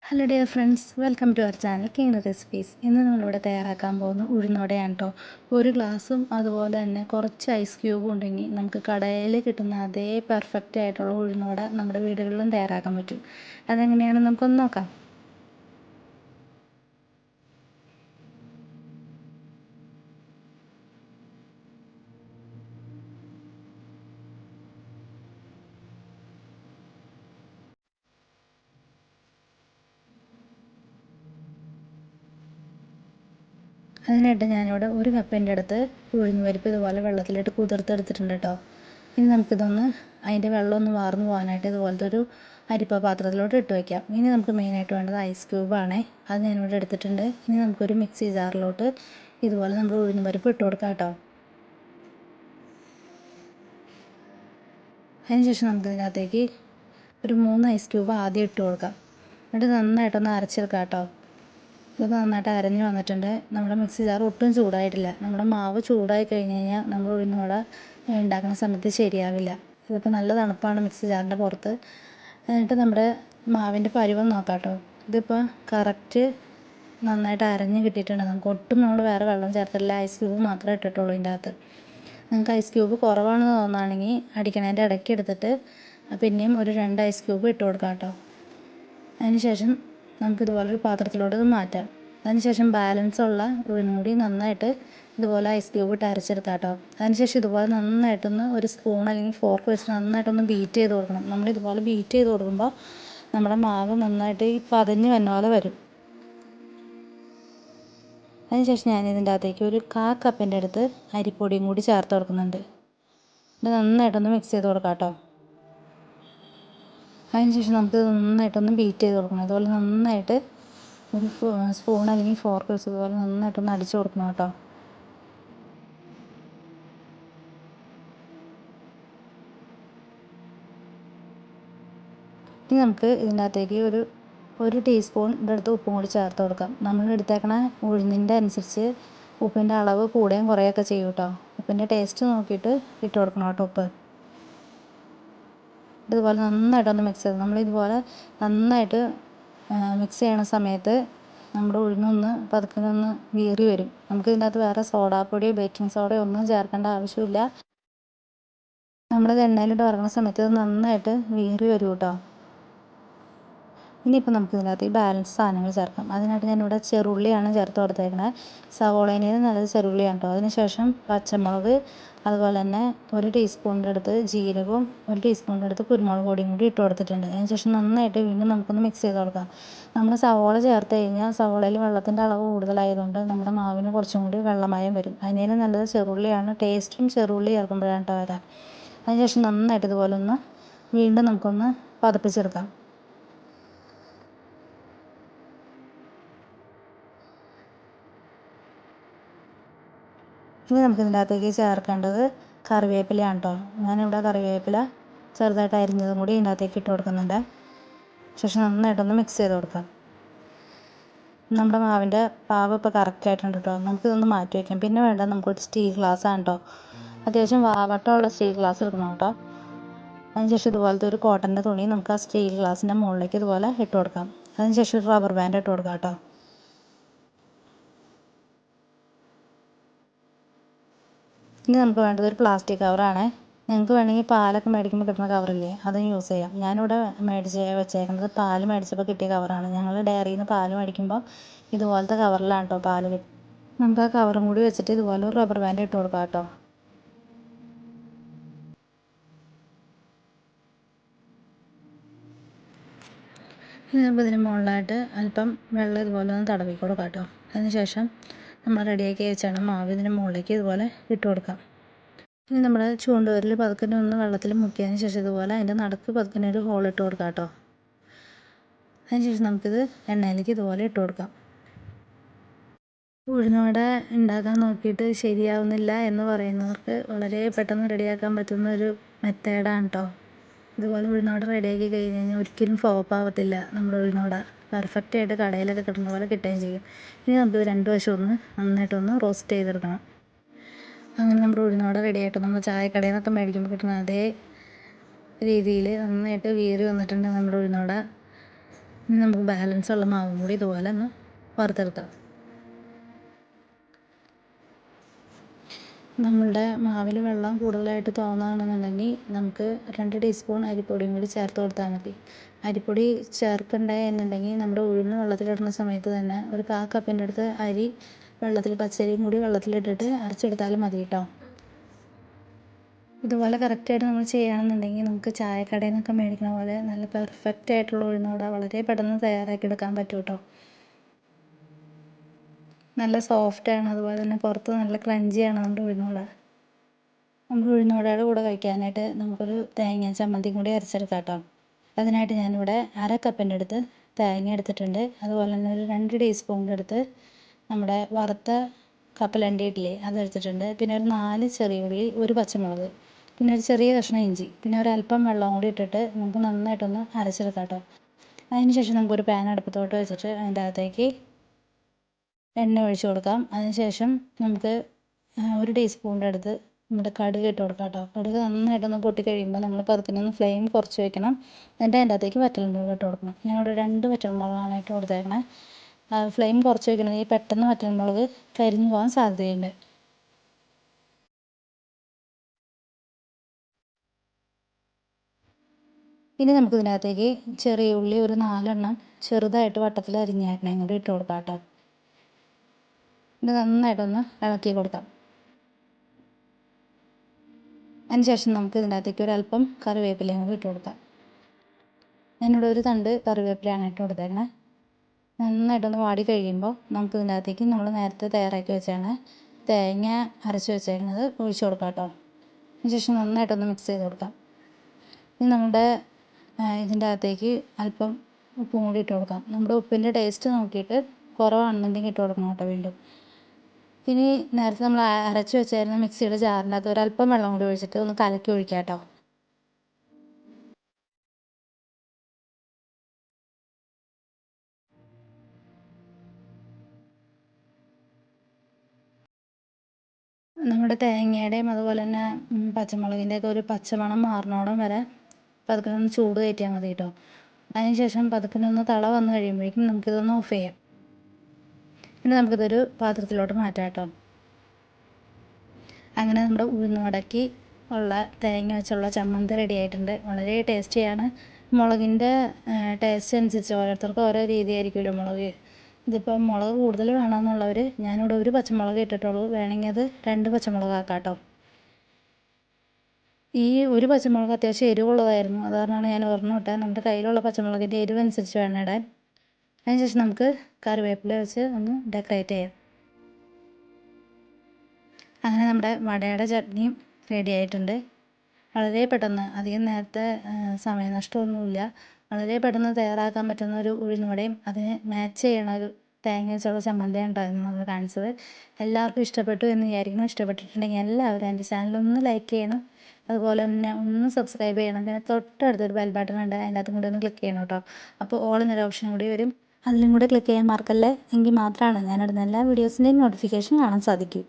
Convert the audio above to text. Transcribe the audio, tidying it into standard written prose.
Hello dear friends, welcome to our channel king recipes. ഇന്ന് നമ്മളിവിടെ തയ്യാറാക്കാൻ പോകുന്ന ഉഴുന്നുവടയാണ് കേട്ടോ. ഒരു ഗ്ലാസും അതുപോലെ തന്നെ കുറച്ച് ഐസ് ക്യൂബും ഉണ്ടെങ്കിൽ നമുക്ക് കടയിൽ കിട്ടുന്ന അതേ പെർഫെക്റ്റ് ആയിട്ടുള്ള ഉഴുന്നുവട നമ്മുടെ വീടുകളിലും തയ്യാറാക്കാൻ പറ്റും. അതെങ്ങനെയാണെന്ന് നമുക്കൊന്ന് നോക്കാം. അതിനായിട്ട് ഞാനിവിടെ ഒരു കപ്പിൻ്റെ അടുത്ത് ഉഴുന്ന് പരിപ്പ് ഇതുപോലെ വെള്ളത്തിലിട്ട് കുതിർത്തെടുത്തിട്ടുണ്ട് കേട്ടോ. ഇനി നമുക്കിതൊന്ന് അതിൻ്റെ വെള്ളം ഒന്ന് വാർന്നു പോകാനായിട്ട് ഇതുപോലത്തെ ഒരു അരിപ്പ പാത്രത്തിലോട്ട് ഇട്ട് വയ്ക്കാം. ഇനി നമുക്ക് മെയിനായിട്ട് വേണ്ടത് ഐസ് ക്യൂബാണേ. അത് ഞാനിവിടെ എടുത്തിട്ടുണ്ട്. ഇനി നമുക്കൊരു മിക്സി ജാറിലോട്ട് ഇതുപോലെ നമ്മൾ ഉഴുന്ന് പരിപ്പ് ഇട്ട് കൊടുക്കാം കേട്ടോ. അതിനുശേഷം നമുക്കിതിനകത്തേക്ക് ഒരു 3 ഐസ് ക്യൂബ് ആദ്യം ഇട്ട് കൊടുക്കാം. എന്നിട്ട് നന്നായിട്ടൊന്ന് അരച്ചെടുക്കാം കേട്ടോ. ഇത് നന്നായിട്ട് അരഞ്ഞ് വന്നിട്ടുണ്ട്. നമ്മുടെ മിക്സി ജാർ ഒട്ടും ചൂടായിട്ടില്ല. നമ്മുടെ മാവ് ചൂടായി കഴിഞ്ഞ് കഴിഞ്ഞാൽ നമ്മൾ ഉഴുന്നുവട ഉണ്ടാക്കുന്ന സമയത്ത് ശരിയാവില്ല. ഇതിപ്പോൾ നല്ല തണുപ്പാണ് മിക്സി ജാറിൻ്റെ പുറത്ത്. എന്നിട്ട് നമ്മുടെ മാവിൻ്റെ പരുവം നോക്കാം കേട്ടോ. ഇതിപ്പോൾ കറക്റ്റ് നന്നായിട്ട് അരഞ്ഞ് കിട്ടിയിട്ടുണ്ട്. നമുക്ക് ഒട്ടും നമ്മൾ വേറെ വെള്ളം ചേർത്തില്ല, ഐസ് ക്യൂബ് മാത്രമേ ഇട്ടിട്ടുള്ളൂ ഇതിൻ്റെ അകത്ത്. നിങ്ങൾക്ക് ഐസ് ക്യൂബ് കുറവാണെന്ന് തോന്നുകയാണെങ്കിൽ അടിക്കണതിൻ്റെ ഇടയ്ക്ക് എടുത്തിട്ട് പിന്നെയും ഒരു 2 ഐസ് ക്യൂബ് ഇട്ട് കൊടുക്കാം കേട്ടോ. അതിനുശേഷം നമുക്കിതുപോലൊരു പാത്രത്തിലോട്ട് ഇത് മാറ്റാം. അതിനുശേഷം ബാലൻസുള്ള ഉഴുന്നും കൂടി നന്നായിട്ട് ഇതുപോലെ ഐസ് ക്യൂബ് ഇട്ട് അരച്ചെടുക്കാം കേട്ടോ. അതിനുശേഷം ഇതുപോലെ നന്നായിട്ടൊന്ന് ഒരു സ്പൂൺ അല്ലെങ്കിൽ ഫോർക്ക് വെച്ച് നന്നായിട്ടൊന്ന് ബീറ്റ് ചെയ്ത് കൊടുക്കണം. നമ്മളിതുപോലെ ബീറ്റ് ചെയ്ത് കൊടുക്കുമ്പോൾ നമ്മുടെ മാവ് നന്നായിട്ട് ഈ പതഞ്ഞ് വന്ന പോലെ വരും. അതിനുശേഷം ഞാനിതിൻ്റെ അകത്തേക്ക് ഒരു 1/4 കപ്പിൻ്റെ അടുത്ത് അരിപ്പൊടിയും കൂടി ചേർത്ത് കൊടുക്കുന്നുണ്ട്. ഇത് നന്നായിട്ടൊന്ന് മിക്സ് ചെയ്ത് കൊടുക്കാം കേട്ടോ. അതിനുശേഷം നമുക്ക് നന്നായിട്ടൊന്ന് ബീറ്റ് ചെയ്ത് കൊടുക്കണം. അതുപോലെ നന്നായിട്ട് ഒരു സ്പൂൺ അല്ലെങ്കിൽ ഫോർക്ക് വെച്ച് ഇതുപോലെ നന്നായിട്ടൊന്ന് അടിച്ചു കൊടുക്കണം കേട്ടോ. ഇനി നമുക്ക് ഇതിൻ്റെ അകത്തേക്ക് ഒരു ടീസ്പൂൺ അടുത്ത് ഉപ്പും കൂടി ചേർത്ത് കൊടുക്കാം. നമ്മൾ എടുത്തേക്കണ ഉഴുന്നിൻ്റെ അനുസരിച്ച് ഉപ്പിൻ്റെ അളവ് കൂടുകയും കുറയുകയൊക്കെ ചെയ്യും കേട്ടോ. ഉപ്പിൻ്റെ ടേസ്റ്റ് നോക്കിയിട്ട് ഇട്ട് കൊടുക്കണം കേട്ടോ ഉപ്പ്. ഇതുപോലെ നന്നായിട്ടൊന്ന് മിക്സ് ചെയ്ത് നമ്മളിതുപോലെ നന്നായിട്ട് മിക്സ് ചെയ്യണ സമയത്ത് നമ്മുടെ ഉഴുന്നൊന്ന് പതുക്കെ ഒന്ന് വീറി വരും. നമുക്ക് ഇതിൻ്റെ അകത്ത് വേറെ സോഡാപ്പൊടിയോ ബേക്കിംഗ് സോഡയോ ഒന്നും ചേർക്കേണ്ട ആവശ്യമില്ല. നമ്മളിത് എണ്ണയിലിട്ട് വറക്കുന്ന സമയത്ത് ഇത് നന്നായിട്ട് വീറി വരും കേട്ടോ. ഇനിയിപ്പോൾ നമുക്ക് ഇതിനകത്ത് ഈ ബാലൻസ് സാധനങ്ങൾ ചേർക്കാം. അതിനായിട്ട് ഞാനിവിടെ ചെറുള്ളിയാണ് ചേർത്ത് കൊടുത്തേക്കണത്. സവോളേനേലും നല്ലത് ചെറുള്ളിയാണ് കേട്ടോ. അതിനുശേഷം പച്ചമുളക്, അതുപോലെ തന്നെ ഒരു ടീസ്പൂണിൻ്റെ അടുത്ത് ജീരകവും ഒരു ടീസ്പൂണിൻ്റെ അടുത്ത് കുരുമുളക് പൊടിയും കൂടി ഇട്ട് കൊടുത്തിട്ടുണ്ട്. അതിനുശേഷം നന്നായിട്ട് വീണ്ടും നമുക്കൊന്ന് മിക്സ് ചെയ്ത് കൊടുക്കാം. നമ്മൾ സവോള ചേർത്ത് കഴിഞ്ഞാൽ സവോളയിൽ വെള്ളത്തിൻ്റെ അളവ് കൂടുതലായതുകൊണ്ട് നമ്മുടെ മാവിന് കുറച്ചും കൂടി വെള്ളമയം വരും. അതിനേലും നല്ലത് ചെറുള്ളിയാണ്. ടേസ്റ്റും ചെറുള്ളി ചേർക്കുമ്പോഴാണ് കേട്ടോ വരാം. അതിനുശേഷം നന്നായിട്ട് ഇതുപോലെ ഒന്ന് വീണ്ടും നമുക്കൊന്ന് പതപ്പിച്ചെടുക്കാം. ഇനി നമുക്ക് ഇതിൻ്റെ അകത്തേക്ക് ചേർക്കേണ്ടത് കറിവേപ്പിലയാണ് കേട്ടോ. ഞാനിവിടെ കറിവേപ്പില ചെറുതായിട്ട് അരിഞ്ഞതും കൂടി ഇതിൻ്റെ അകത്തേക്ക് ഇട്ട് കൊടുക്കുന്നുണ്ട്. ശേഷം നന്നായിട്ടൊന്ന് മിക്സ് ചെയ്ത് കൊടുക്കാം. നമ്മുടെ മാവിൻ്റെ പാവ് ഇപ്പോൾ കറക്റ്റ് ആയിട്ടുണ്ട് കേട്ടോ. നമുക്കിതൊന്ന് മാറ്റി വയ്ക്കാം. പിന്നെ വേണ്ടത് നമുക്കൊരു സ്റ്റീൽ ഗ്ലാസ്സാണ് കേട്ടോ. അത്യാവശ്യം വാവട്ടമുള്ള സ്റ്റീൽ ഗ്ലാസ് എടുക്കണം കേട്ടോ. അതിനുശേഷം ഇതുപോലത്തെ ഒരു കോട്ടൻ്റെ തുണി നമുക്ക് ആ സ്റ്റീൽ ഗ്ലാസിൻ്റെ മുകളിലേക്ക് ഇതുപോലെ ഇട്ട് കൊടുക്കാം. അതിനുശേഷം ഒരു റബ്ബർ ബാൻഡ് ഇട്ട് കൊടുക്കാം കേട്ടോ. ഇനി നമുക്ക് വേണ്ടത് ഒരു പ്ലാസ്റ്റിക് കവറാണ്. നിങ്ങൾക്ക് വേണമെങ്കിൽ പാലൊക്കെ മേടിക്കുമ്പോൾ കിട്ടുന്ന കവറില്ലേ, അതും യൂസ് ചെയ്യാം. ഞാനിവിടെ വെച്ചേക്കുന്നത് പാൽ മേടിച്ചപ്പോൾ കിട്ടിയ കവറാണ്. ഞങ്ങൾ ഡയറിയിൽ നിന്ന് പാൽ മേടിക്കുമ്പോൾ ഇതുപോലത്തെ കവറിലാണ് കേട്ടോ പാൽ കിട്ടും. നമുക്ക് ആ കവറും കൂടി വെച്ചിട്ട് ഇതുപോലെ ഒരു റബ്ബർ ബാൻഡ് ഇട്ട് കൊടുക്കാം കേട്ടോ. ഇനി നമുക്ക് ഇതിന് മുകളിലായിട്ട് അല്പം വെള്ളം ഇതുപോലെ ഒന്ന് തടവി കൊടുക്കാം കേട്ടോ. അതിനുശേഷം നമ്മൾ റെഡിയാക്കി വെച്ചാണ് മാവ് ഇതിന് മുകളിലേക്ക് ഇതുപോലെ ഇട്ട് കൊടുക്കാം. ഇനി നമ്മൾ ചൂണ്ടുവിരൽ പതുക്കെ ഒന്ന് വെള്ളത്തിൽ മുക്കിയതിന് ശേഷം ഇതുപോലെ അതിൻ്റെ നടുക്ക് പതുക്കെ ഒരു ഹോൾ ഇട്ട് കൊടുക്കാം കേട്ടോ. അതിനുശേഷം നമുക്കിത് എണ്ണയിലേക്ക് ഇതുപോലെ ഇട്ട് കൊടുക്കാം. ഉഴുന്നുവട ഉണ്ടാക്കാൻ നോക്കിയിട്ട് ശരിയാവുന്നില്ല എന്ന് പറയുന്നവർക്ക് വളരെ പെട്ടെന്ന് റെഡിയാക്കാൻ പറ്റുന്ന ഒരു മെത്തേഡാണ് കേട്ടോ. ഇതുപോലെ ഉഴുന്നുവട റെഡിയാക്കി കഴിഞ്ഞ് കഴിഞ്ഞാൽ ഒരിക്കലും ഫ്ലോപ്പ് ആവത്തില്ല. നമ്മുടെ ഉഴുന്നുവട പെർഫെക്റ്റായിട്ട് കടയിലൊക്കെ കിട്ടുന്ന പോലെ കിട്ടുകയും ചെയ്യും. ഇനി നമുക്ക് രണ്ട് വശവും ഒന്ന് നന്നായിട്ടൊന്ന് റോസ്റ്റ് ചെയ്തെടുക്കണം. അങ്ങനെ നമ്മുടെ ഉഴുന്നുവട റെഡിയായിട്ട് നമ്മൾ ചായക്കടയിൽ നിന്നൊക്കെ മേടിക്കുമ്പോൾ കിട്ടുന്ന അതേ രീതിയിൽ നന്നായിട്ട് വീറി വന്നിട്ടുണ്ട് നമ്മുടെ ഉഴുന്നുവട. ഇനി നമുക്ക് ബാലൻസ് ഉള്ള മാവും കൂടി ഇതുപോലെ ഒന്ന് വറുത്തെടുക്കാം. നമ്മളുടെ മാവിൽ വെള്ളം കൂടുതലായിട്ട് തോന്നുകയാണെന്നുണ്ടെങ്കിൽ നമുക്ക് 2 ടീസ്പൂൺ അരിപ്പൊടിയും കൂടി ചേർത്ത് കൊടുത്താൽ മതി. അരിപ്പൊടി ചേർക്കണ്ടേ എന്നുണ്ടെങ്കിൽ നമ്മുടെ ഉഴുന്ന് വെള്ളത്തിലിടുന്ന സമയത്ത് തന്നെ ഒരു 1/4 കപ്പിൻ്റെ അടുത്ത് അരി പച്ചരിയും കൂടി വെള്ളത്തിലിട്ടിട്ട് അരച്ചെടുത്താലും മതി കേട്ടോ. ഇതുപോലെ കറക്റ്റായിട്ട് നമ്മൾ ചെയ്യുകയാണെന്നുണ്ടെങ്കിൽ നമുക്ക് ചായക്കടയിൽ നിന്നൊക്കെ മേടിക്കണ പോലെ നല്ല പെർഫെക്റ്റ് ആയിട്ടുള്ള ഉഴുന്നുവട വളരെ പെട്ടെന്ന് തയ്യാറാക്കി എടുക്കാൻ പറ്റും കേട്ടോ. നല്ല സോഫ്റ്റാണ്, അതുപോലെ തന്നെ പുറത്ത് നല്ല ക്രഞ്ചിയാണ് നമ്മുടെ ഉഴുന്നുവട. നമുക്ക് ഉഴുന്നുവടയുടെ കൂടെ കഴിക്കാനായിട്ട് നമുക്കൊരു തേങ്ങ ചമ്മന്തിയും കൂടി അരച്ചെടുക്കാം കേട്ടോ. അതിനായിട്ട് ഞാനിവിടെ 1/2 കപ്പിൻ്റെ അടുത്ത് തേങ്ങ എടുത്തിട്ടുണ്ട്. അതുപോലെ തന്നെ ഒരു 2 ടീസ്പൂണിൻ്റെ അടുത്ത് നമ്മുടെ വറുത്ത കപ്പലണ്ടി ഇഡ്ഡലി അതെടുത്തിട്ടുണ്ട്. പിന്നെ ഒരു 4 ചെറിയ ഉള്ളി, ഒരു പച്ചമുളക്, പിന്നെ ഒരു ചെറിയ കഷ്ണം ഇഞ്ചി, പിന്നെ ഒരല്പം വെള്ളം കൂടി ഇട്ടിട്ട് നമുക്ക് നന്നായിട്ടൊന്ന് അരച്ചെടുക്കാം കേട്ടോ. അതിന് ശേഷം നമുക്കൊരു പാൻ അടുപ്പത്തോട്ട് വെച്ചിട്ട് അതിൻ്റെ അകത്തേക്ക് എണ്ണ ഒഴിച്ച് കൊടുക്കാം. അതിനുശേഷം നമുക്ക് 1 ടീസ്പൂണിൻ്റെ അടുത്ത് നമ്മുടെ കടുക് ഇട്ട് കൊടുക്കാം കേട്ടോ. കടുക് നന്നായിട്ടൊന്ന് പൊട്ടി കഴിയുമ്പോൾ നമ്മൾ പതുക്കെ ഫ്ലെയിം കുറച്ച് വെക്കണം. എന്നിട്ട് അതിൻ്റെ അകത്തേക്ക് വറ്റൽമുളക് ഇട്ട് കൊടുക്കണം. ഞാനിവിടെ 2 വറ്റൽമുളകാണ് ഇട്ട് കൊടുത്തേക്കണേ. ഫ്ലെയിം കുറച്ച് വെക്കണമെങ്കിൽ പെട്ടെന്ന് വറ്റൽമുളക് കരിഞ്ഞു പോകാൻ സാധ്യതയുണ്ട്. ഇനി നമുക്ക് ഇതിനകത്തേക്ക് ചെറിയ ഉള്ളി ഒരു 4 എണ്ണം ചെറുതായിട്ട് വട്ടത്തിൽ അരിഞ്ഞേക്കണേയും കൂടി ഇട്ട് കൊടുക്കാം കേട്ടോ. ഇത് നന്നായിട്ടൊന്ന് ഇളക്കി കൊടുക്കാം. അതിനുശേഷം നമുക്ക് ഇതിനകത്തേക്ക് ഒരല്പം കറിവേപ്പിലയും കൂടി ഇട്ട് കൊടുക്കാം. ഞാനിവിടെ ഒരു തണ്ട് കറിവേപ്പിലയാണ് ഇട്ട് കൊടുത്തേക്കണേ. നന്നായിട്ടൊന്ന് വാടി കഴിയുമ്പോൾ നമുക്ക് ഇതിനകത്തേക്ക് നമ്മൾ നേരത്തെ തയ്യാറാക്കി വെച്ചാണ് തേങ്ങ അരച്ച് വെച്ചേക്കുന്നത് ഒഴിച്ച് കൊടുക്കാം കേട്ടോ. അതിനുശേഷം നന്നായിട്ടൊന്ന് മിക്സ് ചെയ്ത് കൊടുക്കാം. ഇനി നമ്മുടെ ഇതിൻ്റെ അകത്തേക്ക് അല്പം ഉപ്പും കൂടി ഇട്ട് കൊടുക്കാം. നമ്മുടെ ഉപ്പിൻ്റെ ടേസ്റ്റ് നോക്കിയിട്ട് കുറവാണെന്നുണ്ടെങ്കിൽ ഇട്ട് കൊടുക്കണം കേട്ടോ വീണ്ടും. ഇനി നേരത്തെ നമ്മൾ അരച്ച് വെച്ചായിരുന്ന മിക്സിയുടെ ജാറിൻ്റെ അകത്ത് ഒരല്പം വെള്ളം കൂടി ഒഴിച്ചിട്ട് ഒന്ന് കലക്കി ഒഴിക്കാം കേട്ടോ. നമ്മുടെ തേങ്ങയുടെയും അതുപോലെ തന്നെ പച്ചമുളകിൻ്റെയൊക്കെ ഒരു പച്ചമണം മാറണോളം വരെ പതുക്കെ ഒന്ന് ചൂട് കയറ്റിയാൽ മതി കേട്ടോ. അതിനുശേഷം പതുക്കെ ഒന്ന് തള വന്ന് കഴിയുമ്പോഴേക്കും നമുക്കിതൊന്ന് ഓഫ് ചെയ്യാം. പിന്നെ നമുക്കിതൊരു പാത്രത്തിലോട്ട് മാറ്റാം കേട്ടോ. അങ്ങനെ നമ്മുടെ ഉഴുന്നുവടയ്ക്ക് ഉള്ള തേങ്ങ വെച്ചുള്ള ചമ്മന്തി റെഡി ആയിട്ടുണ്ട്. വളരെ ടേസ്റ്റിയാണ്. മുളകിൻ്റെ ടേസ്റ്റ് അനുസരിച്ച് ഓരോരുത്തർക്കും ഓരോ രീതിയായിരിക്കുമല്ലോ മുളക്. ഇതിപ്പോൾ മുളക് കൂടുതൽ വേണമെന്നുള്ളവർ ഞാനിവിടെ ഒരു പച്ചമുളക് ഇട്ടിട്ടുള്ളൂ. വേണമെങ്കിൽ അത് 2 പച്ചമുളക് ആക്കാം കേട്ടോ. ഈ ഒരു പച്ചമുളക് അത്യാവശ്യം എരിവുള്ളതായിരുന്നു. അത് കാരണമാണ് ഞാൻ ഒരെണ്ണം ഇട്ടത്. നമ്മുടെ കയ്യിലുള്ള പച്ചമുളകിൻ്റെ എരിവ് അനുസരിച്ച് വേണം ഇടാൻ. അതിനുശേഷം നമുക്ക് കറിവേപ്പില വെച്ച് ഒന്ന് ഡെക്കറേറ്റ് ചെയ്യാം. അങ്ങനെ നമ്മുടെ വടയുടെ ചട്നിയും റെഡി ആയിട്ടുണ്ട്. വളരെ പെട്ടെന്ന്, അധികം നേരത്തെ സമയനഷ്ടമൊന്നുമില്ല. വളരെ പെട്ടെന്ന് തയ്യാറാക്കാൻ പറ്റുന്ന ഒരു ഉഴുന്നുവടയും അതിന് മാച്ച് ചെയ്യണ ഒരു തേങ്ങ വെച്ചുള്ള ചമ്മന്തിയാണ് കേട്ടോ ഇന്ന് നമ്മൾ കാണിച്ചത്. എല്ലാവർക്കും ഇഷ്ടപ്പെട്ടു എന്ന് വിചാരിക്കുന്നു. ഇഷ്ടപ്പെട്ടിട്ടുണ്ടെങ്കിൽ എല്ലാവരും എൻ്റെ ചാനലൊന്ന് ലൈക്ക് ചെയ്യണം. അതുപോലെ തന്നെ ഒന്ന് സബ്സ്ക്രൈബ് ചെയ്യണം. പിന്നെ തൊട്ടടുത്തൊരു ബെൽ ബട്ടൺ ഉണ്ട്, അതിനകത്തും കൂടി ഒന്ന് ക്ലിക്ക് ചെയ്യണം കേട്ടോ. അപ്പോൾ ഓൾ എന്നൊരു ഓപ്ഷൻ കൂടി വരും. അതിലും കൂടെ ക്ലിക്ക് ചെയ്യാൻ മറക്കല്ലേ. എങ്കിൽ മാത്രമാണ് ഞാനിടുന്ന എല്ലാ വീഡിയോസിൻ്റെയും നോട്ടിഫിക്കേഷൻ കാണാൻ സാധിക്കൂ.